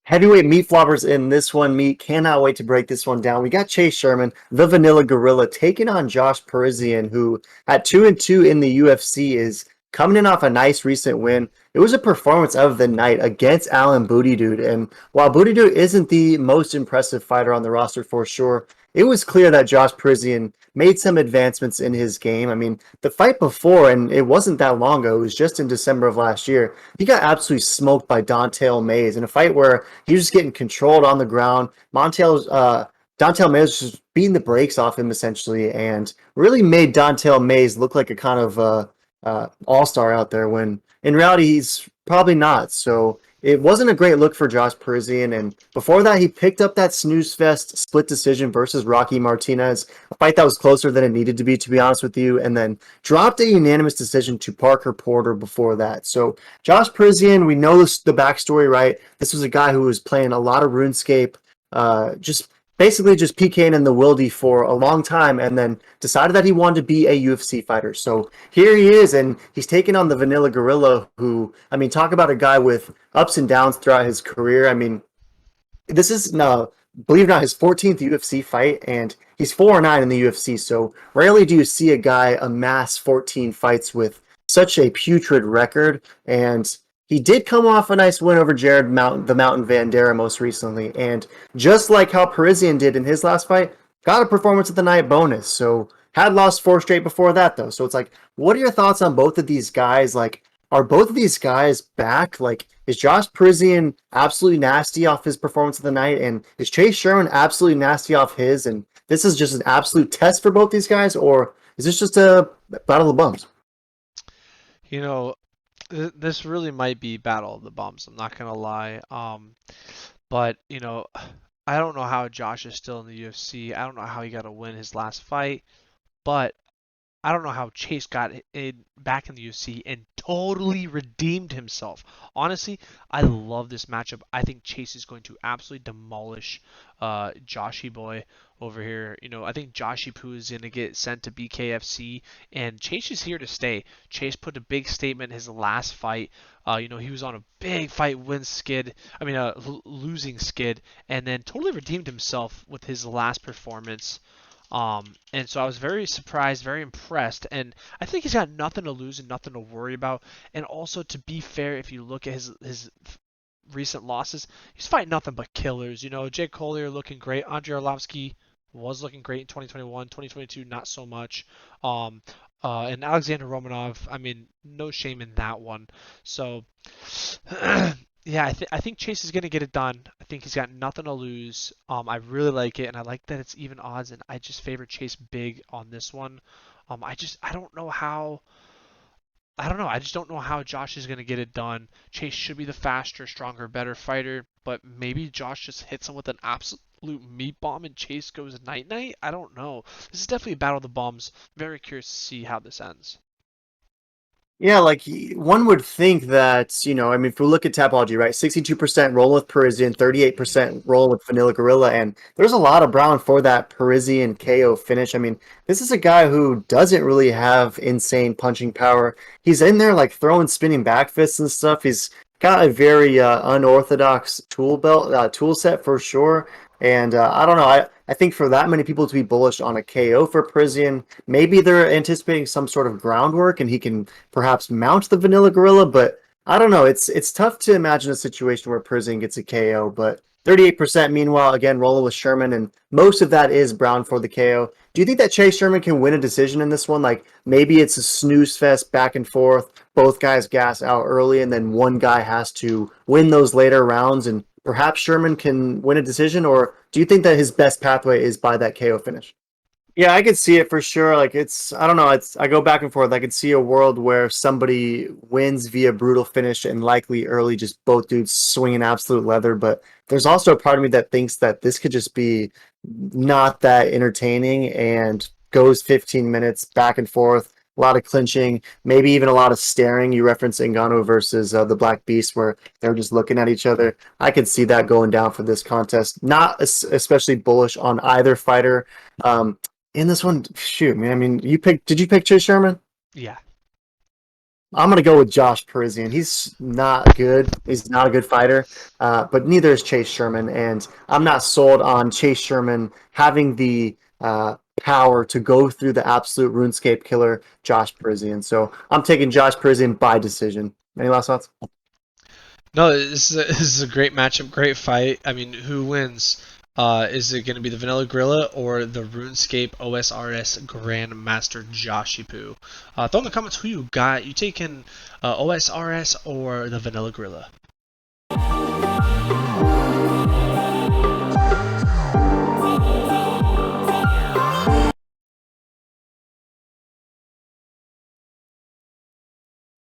Heavyweight meat floppers in this one. Meat cannot wait to break this one down. We got Chase Sherman, the Vanilla Gorilla, taking on Josh Parisian, who at 2-2 in the UFC is coming in off a nice recent win. It was a performance of the night against Alan Booty Dude, and while Booty Dude isn't the most impressive fighter on the roster for sure, it was clear that Josh Parisian made some advancements in his game. I mean, the fight before, and it wasn't that long ago, it was just in December of last year. He got absolutely smoked by Dontel Mays in a fight where he was just getting controlled on the ground. Dontel Mays was just beating the brakes off him essentially, and really made Dontel Mays look like a kind of all-star out there when in reality he's probably not. So it wasn't a great look for Josh Parisian, and before that he picked up that snooze fest split decision versus Rocky Martinez, a fight that was closer than it needed to be honest with you, and then dropped a unanimous decision to Parker Porter before that. So Josh Parisian, we know the backstory, right? This was a guy who was playing a lot of RuneScape, just basically just PKing in the Wildy for a long time, and then decided that he wanted to be a UFC fighter. So here he is, and he's taking on the Vanilla Gorilla, who, I mean, talk about a guy with ups and downs throughout his career. I mean, this is no, believe it or not, his 14th UFC fight, and he's 4-9 in the UFC. So rarely do you see a guy amass 14 fights with such a putrid record. And he did come off a nice win over the Mountain Vandera most recently, and just like how Parisian did in his last fight, got a performance of the night bonus. So had lost four straight before that though. So it's like, what are your thoughts on both of these guys? Like, are both of these guys back? Like, is Josh Parisian absolutely nasty off his performance of the night? And is Chase Sherman absolutely nasty off his? And this is just an absolute test for both these guys? Or is this just a battle of the bums? You know, this really might be Battle of the Bums. I'm not gonna lie. But I don't know how Josh is still in the UFC. I don't know how he got to win his last fight, but I don't know how Chase got back in the UFC and totally redeemed himself. Honestly, I love this matchup. I think Chase is going to absolutely demolish Joshy boy over here. I think Joshy Poo is going to get sent to BKFC, and Chase is here to stay. Chase put a big statement in his last fight. He was on a big fight win skid. I mean, a losing skid, and then totally redeemed himself with his last performance. And so I was very surprised, very impressed, and I think he's got nothing to lose and nothing to worry about. And also, to be fair, if you look at his recent losses, he's fighting nothing but killers. Jake Collier looking great, Andrei Arlovsky was looking great in 2021, 2022 not so much. And Alexander Romanov, I mean, no shame in that one. So yeah, I think Chase is gonna get it done. I think he's got nothing to lose. I really like it, and I like that it's even odds, and I just favor Chase big on this one. I don't know how. I don't know. I just don't know how Josh is gonna get it done. Chase should be the faster, stronger, better fighter, but maybe Josh just hits him with an absolute meat bomb and Chase goes night night. I don't know. This is definitely a battle of the bums. Very curious to see how this ends. Yeah, like one would think that, I mean, if we look at Tapology, right, 62% rolling with Parisian, 38% rolling with Vanilla Gorilla, and there's a lot of brown for that Parisian KO finish. I mean, this is a guy who doesn't really have insane punching power. He's in there like throwing spinning back fists and stuff. He's got a very unorthodox tool set for sure. And I don't know. I think for that many people to be bullish on a KO for Parisian, maybe they're anticipating some sort of groundwork and he can perhaps mount the Vanilla Gorilla, but I don't know. It's tough to imagine a situation where Prison gets a KO, but 38% meanwhile, again, rolling with Sherman, and most of that is Brown for the KO. Do you think that Chase Sherman can win a decision in this one? Like maybe it's a snooze fest back and forth, both guys gas out early, and then one guy has to win those later rounds, and perhaps Sherman can win a decision, or do you think that his best pathway is by that KO finish? Yeah, I could see it for sure. Like I don't know, I go back and forth. I could see a world where somebody wins via brutal finish and likely early, just both dudes swinging absolute leather. But there's also a part of me that thinks that this could just be not that entertaining and goes 15 minutes back and forth. A lot of clinching, maybe even a lot of staring. You referenced Ngannou versus the Black Beast, where they're just looking at each other. I could see that going down for this contest. Not especially bullish on either fighter. In this one, shoot, man. I mean, did you pick Chase Sherman? Yeah. I'm gonna go with Josh Parisian. He's not good. He's not a good fighter, but neither is Chase Sherman. And I'm not sold on Chase Sherman having the power to go through the absolute RuneScape killer, Josh Parisian. So I'm taking Josh Parisian by decision. Any last thoughts? No, this is a great matchup, great fight. I mean, who wins? Is it going to be the Vanilla Gorilla or the RuneScape OSRS Grandmaster Joshipu? Throw in the comments who you got. You taking OSRS or the Vanilla Gorilla?